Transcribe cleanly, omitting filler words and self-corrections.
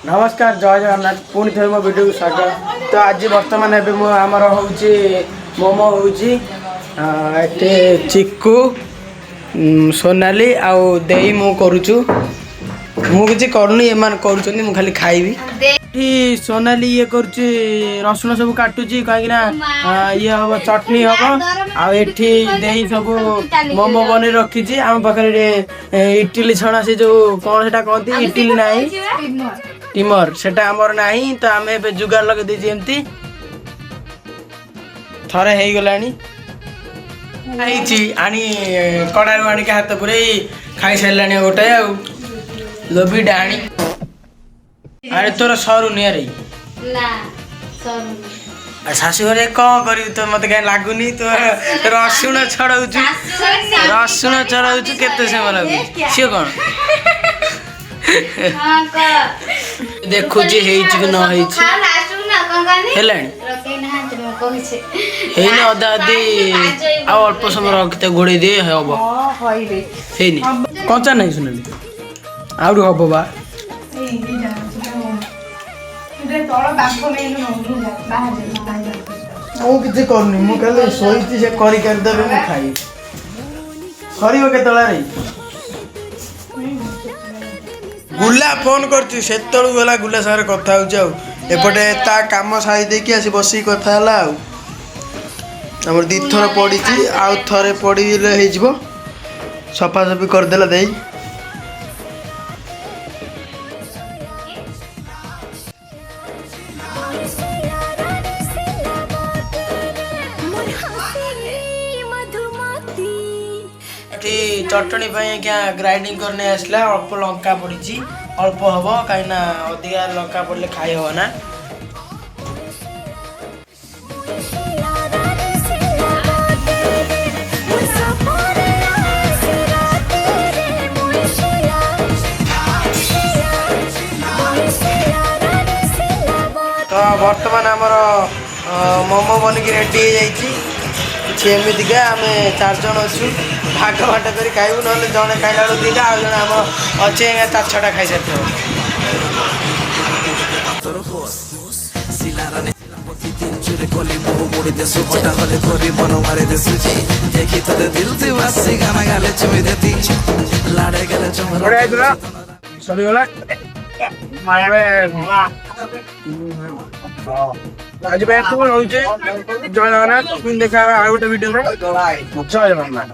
नमस्कार जय जगन्नाथ पुणी थे मो वीडियो को स्वागत। तो आज बर्तमान आमर हूँ मोमो हूँ चिक्कू सोनाली आउ देई मु करुचु मु किसी करनी एमान करूछन्ती मु खाली खाइबी। सोनाली ये करुची रसुण सब काटुची कहीं ये हम चटनी हम आठी देई सब मोमो बन रखी आम पाखे इटिली छणा से जो कौन से कहती इटिली ना टिमर सेटा आमर नाही तो आम ए जुगाड़ लगे देजी एमती थरे हे गलानी आनी कड़ार आनिक हाथ पूरे खाई सारे गोटे लोभी डाणी अरे तोर सरुनी अरे शाशुघर कौन कर तो मत कहीं लगुनि तो रसुण छड़ाऊ रसुण छड़ाऊ केते समय लगुच सी कौन देखु कि न अदा अदी अल्प समय रखते घोड़े दे हम कंचा नहीं सुन आउ हम बा किसी करनी मुझे शोची से करदेवे मुझे खाई सर के गुला फोन कर गला गुला सागर कथा होपटे ता काम सारी देकी आसी बस कथा आमर दी थर पड़ी आउ थे पड़े सफासफी करदेला दे चटनी क्या ग्राइंडिंग करने आसला अल्प लंका पड़ी अल्प हम कहीं अधिका लंका पड़े खाई हम ना तो बर्तमान आमर मोमो बनिक रेडी हो एमतीका आम 4 जन अच्छु भाग भाट कर खाइबू ना जड़े खाइला बेलू दुईटा आउ जन आम अच्छे 4-6टा खाई सारी आज जय जगन्नाथ देखा गोटे वीडियो जय जगन्नाथ।